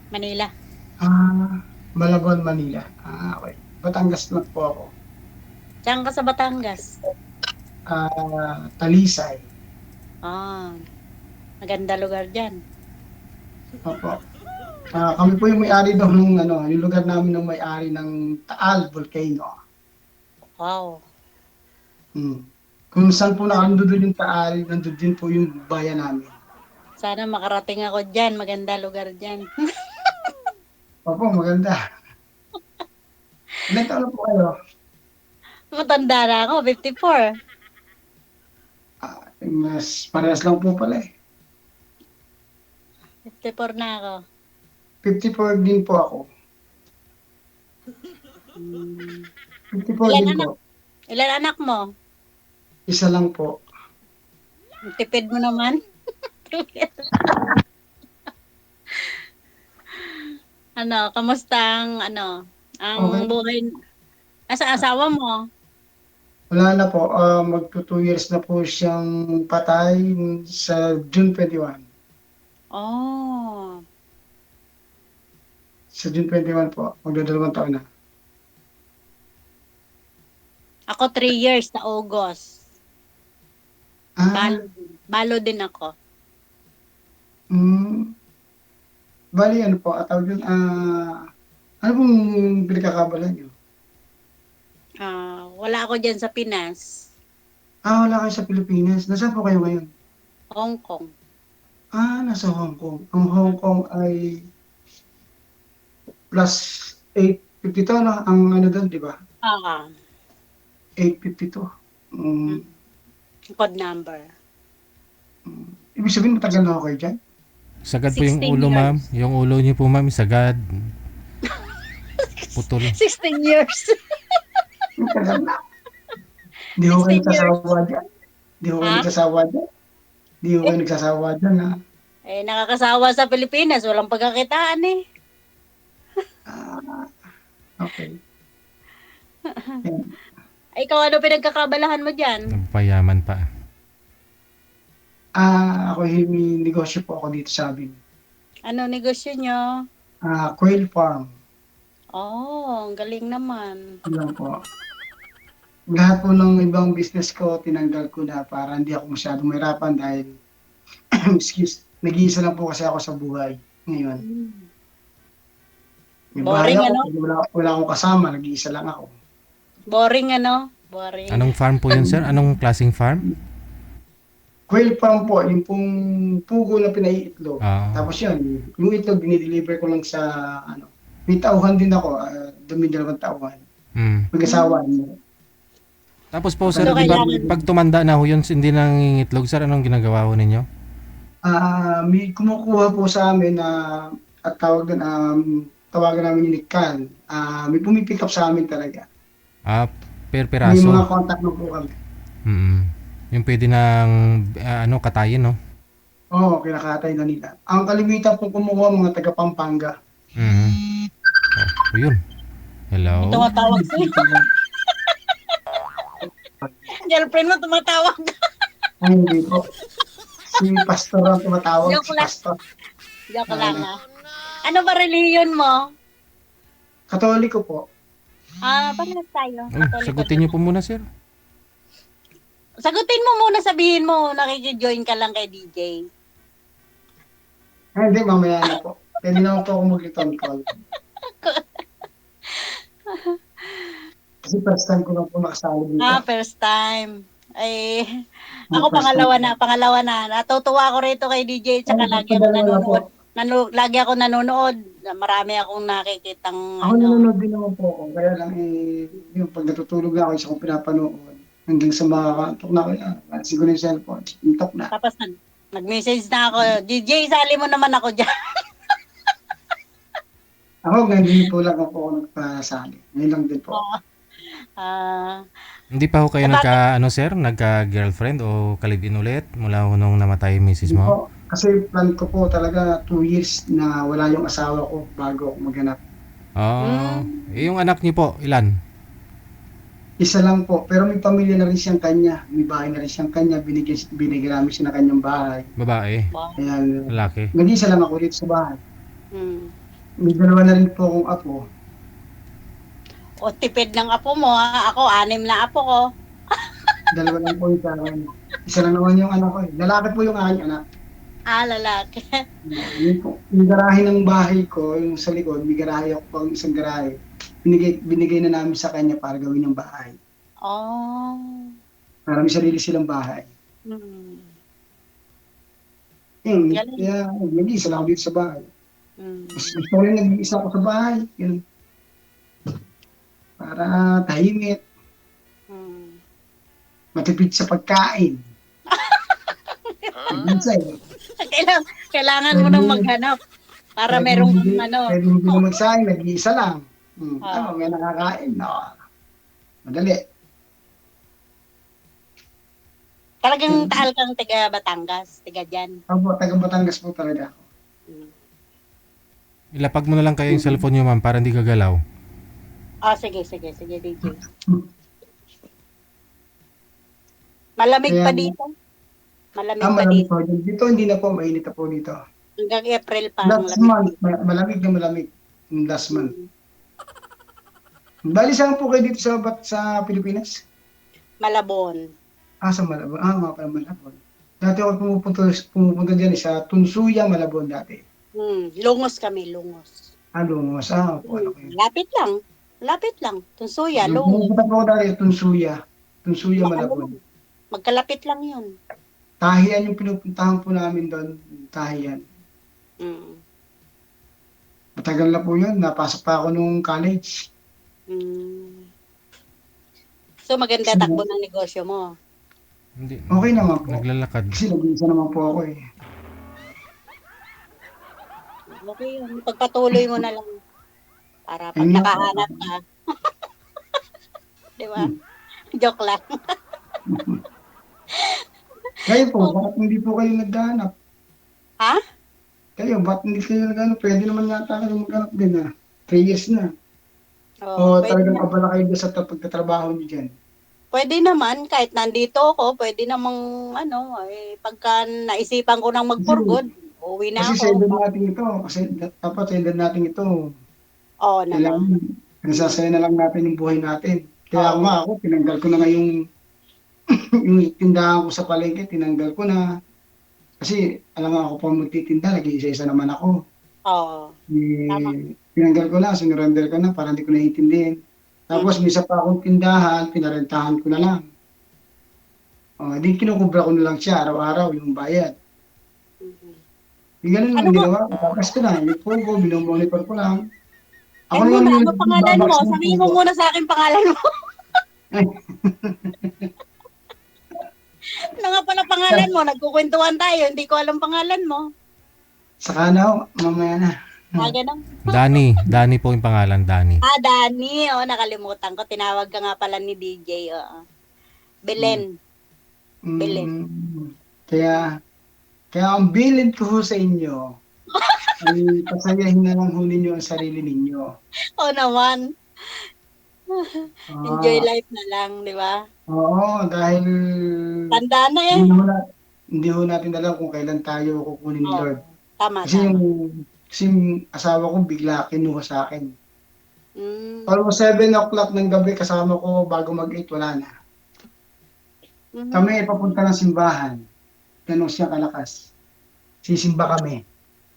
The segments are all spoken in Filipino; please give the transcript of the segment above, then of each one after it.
Manila. Malabon, Manila. Okay. Batangas lang po ako. Diyan ka sa Batangas? Talisay. Ah, maganda lugar diyan. Opo. Kami po yung may-ari daw nung yung lugar namin ng may-ari ng Taal Volcano. Wow. Hmm. Kung saan po nakandun yung Taal, nandun din po yung bayan namin. Sana makarating ako diyan, maganda lugar diyan. Opo, maganda. Ilan taon na po kayo? Matanda na ako, 54. Mas parehas lang po pala eh. 54 na ako. 54 din po ako. Hmm. 54 Ilan din anak? po. Ilan anak mo? Isa lang po. Tipid mo naman. Kamusta ang Okay. buhay? Nasa asawa mo? Wala na po. Magto 2 years na po siyang patay sa June 21. Oh, Sa June 21 po. Magdadalawang taon na. ako 3 years sa August. Ah, Balo din ako. mm, bali ano po, tawag yun, ano pong pinagkakabalan niyo? Wala ako diyan sa Pinas, Wala kayo sa Pilipinas. Nasaan po kayo ngayon? Hong Kong. Nasa Hong Kong. Ang Hong Kong ay plus 852 na ang ano doon, di ba? Ah, 852. mm, code number. Ibig sabihin matagal na ako kayo dyan? Sagad po yung 16 ulo, ma'am. years. Yung ulo niyo po, ma'am, sagad. Putol. 16 years. Matagal na. Di ko kayo 16 years. nagsasawa dyan. Di ko kayo Ha? nagsasawa dyan. Di ko kayo nagsasawa dyan, ha? Nakakasawa sa Pilipinas, walang pagkakitaan eh. Ah, okay. Yan. Ikaw, ano pinagkakabalahan mo diyan? Payaman pa. Ako may negosyo po ako dito sa amin. Ano negosyo nyo? Quail farm. Oh, ang galing naman. Yan po. Lahat po ng ibang business ko, tinanggal ko na para hindi ako masyadong mahirapan dahil, nag-iisa lang po kasi ako sa buhay ngayon. May bahay Boring ako, ano? wala akong kasama, nag-iisa lang ako. Boring ano? Boring. Anong farm po yun, sir? Anong klaseng farm? Quail farm po, yung pong pugo na pinaiitlog. Ah. Tapos yun, yung itlog, dinideliver ko lang sa, may tauhan din ako, dalawang tauhan. Mag-asawa niyo. Tapos po, sir, So, di ba, kailangan- pag tumanda na ho yun, hindi nangingitlog, sir, anong ginagawa ho ninyo? May kumukuha po sa amin na at tawagan namin yung Nikan. May pumipick up sa amin talaga. Per May peraso. mga contact na po kami. Yung pwede ng, katayin, no? Oo, kinakatay na nila. Ang kalimitan po kumukuha mga taga Pampanga. Yun. Hello? Tumatawag sa'yo. Girlfriend mo tumatawag. Ay, hindi po. Si Pastor ang tumatawag. Joke Si lang. Pastor. Joke lang ha. Ano ba reliyon mo? Katoliko po. Parehas tayo. Sagutin niyo po muna, sir. Sagutin mo muna, sabihin mo, nakikijoin ka lang kay DJ. Hindi, mamaya na po. Pwede na po ako mag-return call. Kasi first time ko lang po nakasali dito. First time. Ako pangalawa na. Natutuwa ako rito kay DJ, tsaka lagi ako nanonood. Lagi ako nanonood. Marami akong nakikitang Ako nanonood din naman po ako. Kaya lang yung pag natutulog na ako, isa kong pinapanood. Hanggang sa makakantok na ako, alisin ko na yung cellphone. Intok na. Tapos nag-message na ako, DJ, sali mo naman ako dyan. Ako, ngayon po lang ako nagpasali. Ngayon lang din po. Hindi pa ho kayo nagka-girlfriend o kalibin ulit mula ho nung namatay yung misis mo? Po, kasi plan ko po talaga 2 years na wala yung asawa ko bago ako maghanap. Yung anak niyo po, ilan? Isa lang po, pero may pamilya na rin siyang kanya. May bahay na rin siyang kanya. Binigyan namin siya ng kanyang bahay. Babae? Ayan. Lalaki? Nag-isa lang ako dito sa bahay. Mm. May dalawa na rin po akong apo. O tipid ng apo mo ha. Ako, 6 na apo ko. Dalawa lang po yung sa akin. Isa lang naman yung anak ko eh. Lalaki po yung aking anak. Ah, lalaki. Yun po. Yung garahe ng bahay ko, yung sa likod, may garahe ako pang isang garahe. Binigay na namin sa kanya para gawin ng bahay. Oh. Para may sarili silang bahay. Mm. Yun, Galing. kaya nag-iisa lang ako dito sa bahay. Mm. Mas gusto ko rin nag-iisa ako sa bahay. Yun. Para tahimik, Mm. matipid sa pagkain. Minsan, Kailangan mo nang maghanap para merong ano. pwede hindi na magsaing, nag-iisa lang. Ah. May nakakain. No. Madali. Talagang taal kang taga Batangas, taga dyan. Ako, taga Batangas po talaga ako. Mm. Ilapag mo na lang kayo yung cellphone nyo, ma'am, para hindi gagalaw. Oh, sige, DJ. Malamig pa Kaya- dito. Malamig pa Malamig dito. po. Dito hindi na po, mainit na po dito. Hanggang April pa. Last month, malamig na malamig. Yung last month. Bali saan po kayo dito sa Pilipinas? Malabon. Sa Malabon. Mga pala Malabon. Dati ako pumupunta dyan sa Tunsuya, Malabon dati. Lungos kami, lungos. Lungos. Po, ano kayo? Lapit lang. Tunsuya, lungos. Pumupunta po ako dati, Tunsuya, Malabon. Magkalapit lang yun. Tahian yung pinupuntahan po namin doon. Tahian. Mm. Matagal na po yun. Napasok pa ako nung college. Mm. So maganda takbo ng negosyo mo. Hindi. Okay naman po. Naglalakad. Kasi nag-iisa naman po ako eh. Okay yun. Pagpatuloy mo na lang. Para pag Ayun na. nakahanap ka. Di ba? Joke lang. Kayo po, bakit hindi po kayo naghahanap? Ha? Kayo, bakit hindi kayo naghahanap? Pwede naman yata kayo maghanap din 3 years na. Oh, O talagang abala kayo sa pagtatrabaho niyo dyan. pwede naman, kahit nandito ako, pwede namang, pagka naisipan ko nang mag-for-good, uwi na Kasi ako. sa edad natin ito, dapat sa edad natin ito, Oo naman. kailangan nasasaya na lang natin yung buhay natin. Kaya ako, tinanggal ko na nga yung tindahan ko sa palengke, tinanggal ko na. Kasi alam nga ako pa magtitinda, nag-iisa-isa naman ako. Oo. Tama. Tinanggal ko na, sinurrender ko na para hindi ko naiintindihan. Tapos may isa pa akong tindahan, pinarentahan ko na lang. Di kinukubra ko na lang siya araw-araw yung bayad. Mhm. Ganun lang ginawa ko. Tapos ko na, yung pogo, binomonitor ko lang. Ano pangalan mo? Sabihin mo muna sa akin pangalan mo. Ano nga pala pangalan mo? Nagkukwentuhan tayo, hindi ko alam pangalan mo. Saka na, mamaya na. Ganun. Danny po yung pangalan, Danny. Danny. Nakalimutan ko. Tinawag ka nga pala ni DJ. Belen. Belen. Kaya ang bilin ko ho sa inyo, ay pasayahin na lang ho ninyo ang sarili ninyo. Naman. Enjoy life na lang, di ba? Oo, dahil Tanda na eh. hindi ho natin alam kung kailan tayo kukunin ni Lord. Tama, Kasi tama. yung asawa ko bigla kinuha sa akin. Mm. Almost 7 o'clock ng gabi kasama ko bago mag-8, wala na. Mhm. Kami papunta ng simbahan. Ganun siya kalakas. Sisimba kami.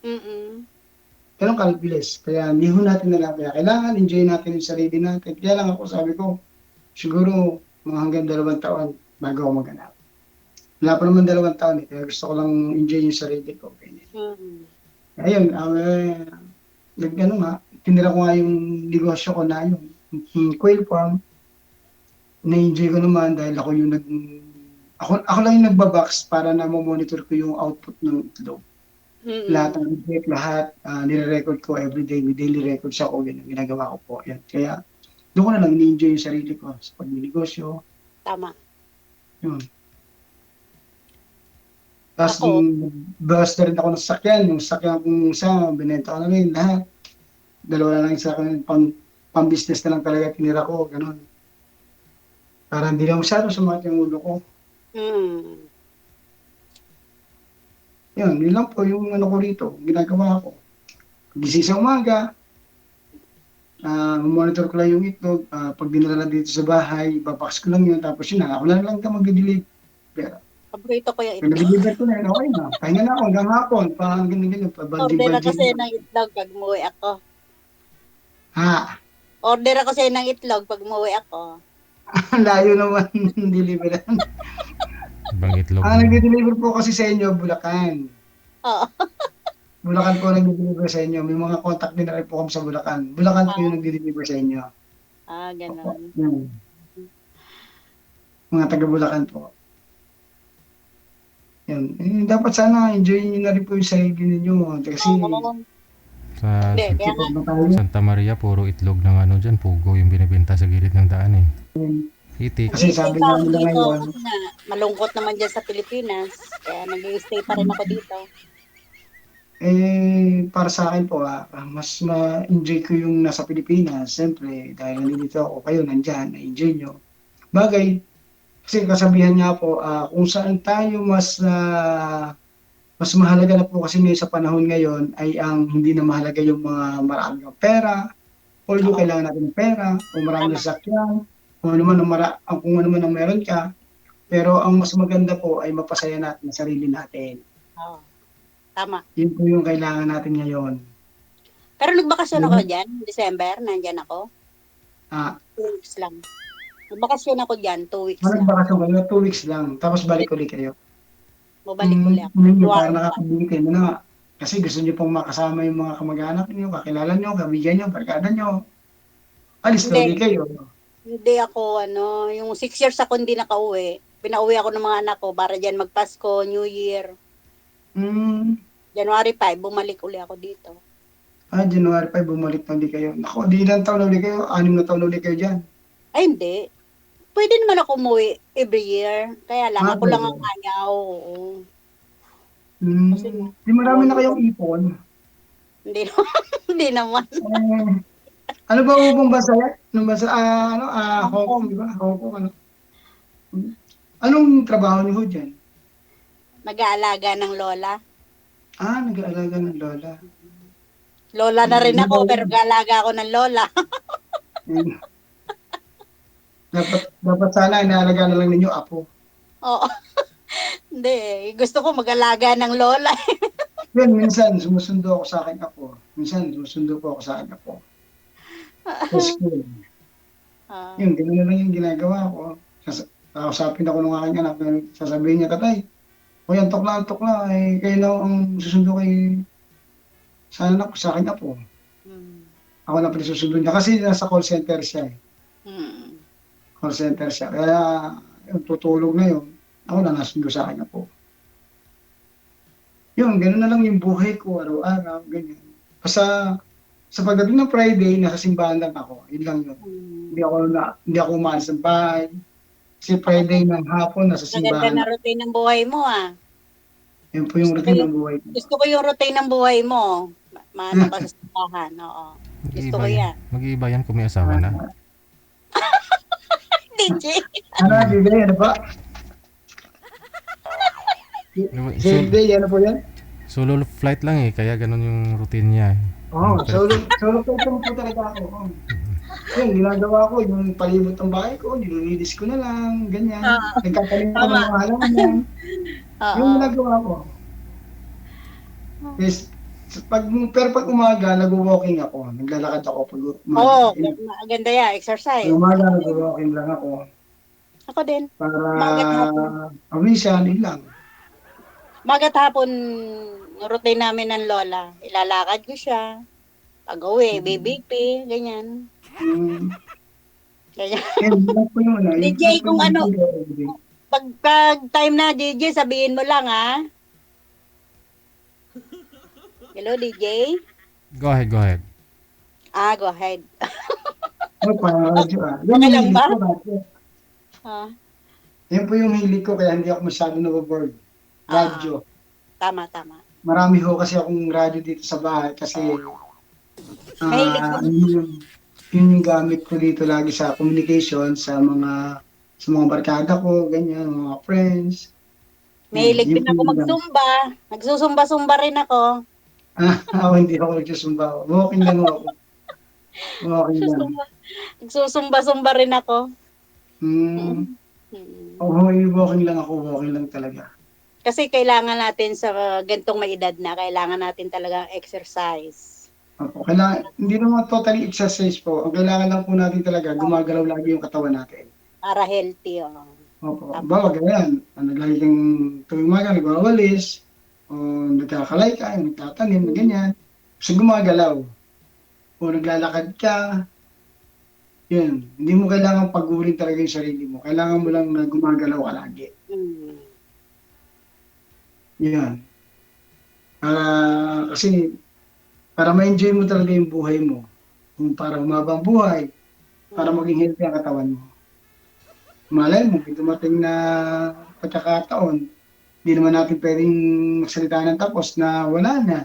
Mm-mm. Ganun kalbilis. Kaya hindi ho natin alam. Kaya kailangan enjoy natin yung sarili natin. Kaya lang ako sabi ko, siguro mga hanggang 2 taon bago ako maghanap. Wala pa naman 2 taon eh. Kaya gusto ko lang enjoy yung sarili ko. Mm-mm. Ayun, tinira ko nga yung negosyo ko na yung quail farm. Na-enjoy ko naman dahil ako yung ako lang yung nagbabox para na monitor ko yung output ng itlog. Mm-mm. Lahat ng update, nire-record ko everyday, may daily records ako, yun ang ginagawa ko po. Yan. Kaya doon ko na lang ini-enjoy yung sarili ko sa pag-negosyo. Tama. Yun. Tapos, Ako? bawas na rin ako ng sakyan. Yung sakyan kong isa, binenta ko na rin lahat. 2 na lang yung sakyan, pang-business na lang talaga tinira ko, ganun. Para hindi lang masyado sumakit yung ulo ko. Mm. Yun lang po yung ano ko rito, ginagawa ko. gising sa umaga, monitor ko lang yung itlog, pag dinala na dito sa bahay, ipapax ko lang yun, tapos yun na, ako lang ka mag-deliver. Pero, Paborito ko yung pag itlog. na-deliver ko na yun, okay na. Pahinga na ako hanggang hapon, parang ganyan-ganyan, Order ako pabaldig-baldig sa'yo na. ng itlog pag umuwi ako. Ha, Order ako sa'yo ng itlog pag umuwi ako. ang layo naman ng deliveran. Ibang itlog Ang na. nag-deliver po kasi sa inyo, Bulacan. Oo. Bulacan po nag-deliver sa inyo. May mga contact din na rin po kami sa Bulacan. Bulacan po yung nag-deliver sa inyo. Opo. Ganon. Yan. Mga taga Bulacan po. Yan. Dapat sana enjoy niyo na rin po yung sarili ninyo. Kasi Oo. Sa Hindi, kaya nga, sipag na tayo. Santa Maria, puro itlog ng ano dyan, pugo yung binibenta sa gilid ng daan eh. Itik. Kasi sabi nga nila dito, ngayon, kasi nga, malungkot naman dyan sa Pilipinas. Kaya nag-stay pa rin ako dito. para sa akin po, mas ma-enjoy ko yung nasa Pilipinas. Siyempre, dahil nandito ako, kayo nandyan, na-enjoy nyo. Bagay, kasi kasabihan nga po, kung saan tayo mas mahalaga na po kasi ngayon sa panahon ngayon ay ang hindi na mahalaga yung mga marami ng pera, although Oo. kailangan natin ng pera, kung marami Tama. na sasakyan, kung ano man ang meron ka, pero ang mas maganda po ay mapasaya natin ang sarili natin. Oo. Tama. Yun po yung kailangan natin ngayon. Pero nagbakasyon ako dyan, December, nandyan ako. Ah, 2 weeks lang. Nagbakasyon ako dyan, 2 weeks Manang lang. bakasyon kayo, 2 weeks lang, tapos balik ulit kayo. Mabalik ulit ako. Ninyo, Wow. parang nakakabitin mo na. Kasi gusto niyo pong makasama yung mga kamag-anak niyo, kakilala niyo, kaibigan niyo, barkada niyo. Alis na Hindi. ulit kayo. Hindi ako, yung 6 years ako hindi nakauwi. Pinauwi ako ng mga anak ko para dyan magpasko, New Year. Hmm, January 5, bumalik uli ako dito. January 5, bumalik na ulit kayo. Naku, di ilang taon na ulit kayo, 6 na taon na ulit kayo dyan. Ay, hindi. Pwede naman ako umuwi every year. Kaya lang, ako lang ang Pwede. ayaw. Oo. Hmm, Kasi nga, di marami na kayong ipon. Hindi naman. Hindi naman. Ano ba ubong bansa yan? Anong bansa? Hong Kong, di ba? Hong Kong, ano? Anong trabaho niyo ho dyan? Nag-aalaga ng lola. Nag-aalaga ng lola. Lola na rin ako, pero nag-aalaga ako ng lola. Hmm. Dapat sana inaalaga na lang ninyo apo. Oo. Hindi. Gusto ko mag-alaga ng lola. Yan, minsan sumusundo ako sa akin apo. Minsan sumusundo po ako sa akin apo. Sa school. Yun, gano'n na lang yung ginagawa ko. Kausapin ako ng aking anak. Sasabihin niya, tatay, o yan, antok na. Kayo na ang susundo kay sa anak ko, sa akin apo. Ako na pala susundo niya. Kasi nasa call center siya eh. Call center siya. Kaya, yung tutulog na yun. Ako na nasundo sa akin apo. Yun, gano'n na lang yung buhay ko, araw-araw, ganyan. Basta, sa pagdating ng Friday, nasa simbahan lang ako. Yun lang yun. Hindi ako umalis ng bahay. Kasi Friday ng hapon, nasa Maganda simbahan. na routine ng buhay mo, ah. Yun po yung routine ng buhay ko. Gusto ko yung routine ng buhay mo. Maano ka sa simbahan, oo. Gusto ko yan. Mag-iiba yan kung may asawa na. DJ. Bibili, ano ba? So, Tuesday, ano po yan? solo flight lang eh, kaya ganun yung routine niya eh. Solo po talaga ako. Yun, ginagawa ko, yung palibot ng bahay ko, nililinis ko na lang, ganyan. Nagkatanim ko ng mga halaman. Yung ginagawa ko. Yes, pero pag umaga, nag-walking ako. Naglalakad ako pag umaga. Maganda yan, exercise. Pag umaga, nag-walking lang ako. Ako din. Para pawisan, yun lang. Magat hapon, routine namin ng lola. Ilalakad ko siya. Pag-uwi, baby, ganyan. Ganyan. DJ, kung ano, pag time na, DJ, sabihin mo lang, ha? Hello, DJ? Go ahead. Go ahead. Yan Okay lang ba? Yan po yung hilig ko, kaya hindi ako masyado na-board. Radyo. Tama. Marami ho kasi akong radyo dito sa bahay kasi yun yung gamit ko dito lagi sa communication sa mga barkada ko, ganyan, mga friends. Mahilig din ako magsumba. Nagsusumba-sumba rin ako. Ako hindi ako nagsusumba. Walking lang ako. Walking lang. Nagsusumba-sumba rin ako. Hmm. Mm. Walking lang ako. Walking lang talaga. Kasi kailangan natin sa gantong may edad na, kailangan natin talaga exercise. Opo. Kailangan, hindi naman totally exercise po. Ang kailangan lang po natin talaga, gumagalaw lagi yung katawan natin. Para healthy. Oh. Opo. Tama. Bawa ganyan. Lagi kang tuwing umaga, nagwawalis, o nagkakalay ka, nagtatanim, ganyan. So gumagalaw. O naglalakad ka, yun. Hindi mo kailangan pagurin talaga yung sarili mo. Kailangan mo lang na gumagalaw ka lagi. Mm. Yan. Kasi para ma-enjoy mo talaga yung buhay mo. Kung para humabang buhay, para maging healthy ang katawan mo. Malay mo, may dumating na pagkakataon, hindi naman natin pwedeng magsalita ng tapos na wala na.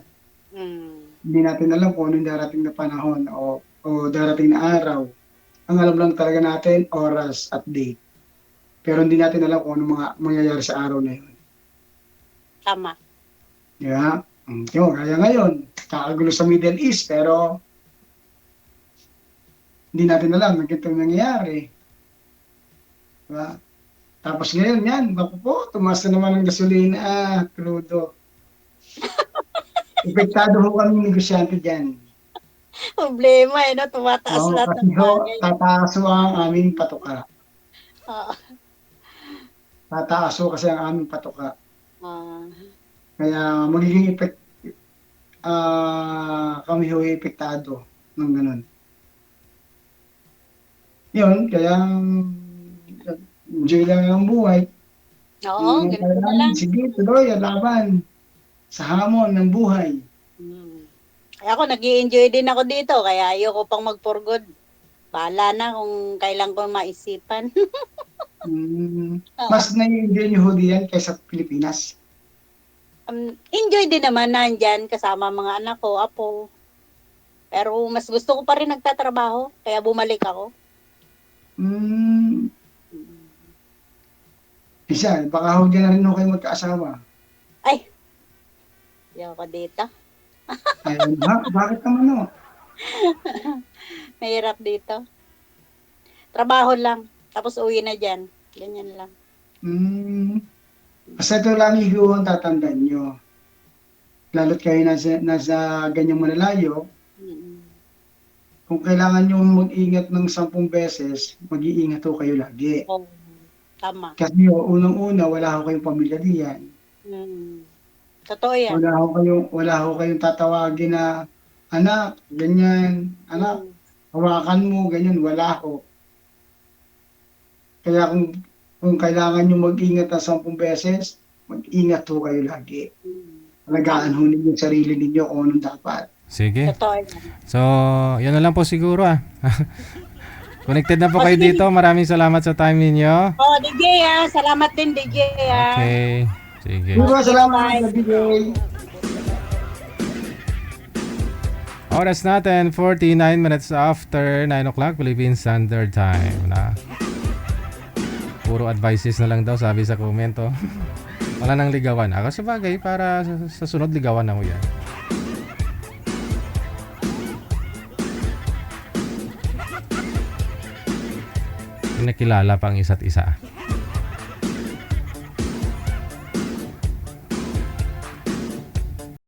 Mm. Hindi natin alam kung anong darating na panahon o darating na araw. Ang alam lang talaga natin, oras at date. Pero hindi natin alam kung ano mga mangyayari sa araw na yun. Tama. Yeah. Yung, kaya ngayon, kakagulo sa Middle East, pero hindi natin alam na ganito nangyayari. Diba? Tapos ngayon, yan, naku po, tumaas na naman ang gasolina, crudo. Epektado ho kami negosyante dyan. Problema no? Tumataas Oo, lahat kasi ng ho, bagay. tataas ho ang aming patuka. Oo. Tataas ho kasi ang aming patuka. Ah. Kaya magiging kami ho epektado ng ganun. Yun, kaya enjoy lang ang buhay. Oo, ganito na lang. Sige, tuloy, laban sa hamon ng buhay. Mm. Kaya ako, nag-i-enjoy din ako dito, kaya ayoko pang mag-for good. Bahala na kung kailan ko maisipan. Mas na-enjoy nyo ho diyan kaysa Pilipinas. Enjoy din naman nandyan kasama mga anak ko, apo. Pero mas gusto ko pa rin nagtatrabaho, kaya bumalik ako. Isa, baka ho dyan na rin ho kayo magkaasawa. Ay, ayoko dito. Ayun, bakit naman ho? Mahirap dito. Trabaho lang, tapos uwi na dyan. Ganyan lang. Basta ito lang ang tatandaan nyo. Lalo't kayo nasa ganyang malalayo, kung kailangan nyo mag-ingat ng 10 beses, mag-iingat ho kayo lagi. Oh, tama. Kasi unang-una, wala ho kayong pamilya diyan. Totoo yan. Wala ho kayong tatawagin na anak, ganyan, anak, hawakan mo, ganyan, wala ho. Kaya kung kailangan nyo mag-ingat ng 10 beses, mag-ingat ho kayo lagi. Alagaan ho ninyo yung sarili ninyo kung anong dapat. Sige. Totoo yan. So, yan na lang po siguro Connected na po kayo dito. Maraming salamat sa time ninyo. Oh, DJ salamat din DJ Okay. Sige. Salamat, DJ. Oras natin, 49 minutes after 9 o'clock, Philippine Standard Time. Puro advices na lang daw, sabi sa komento. Wala nang ligawan. Ako sa bagay, para sa sunod ligawan ako yan. Pinakilala pang isa't isa.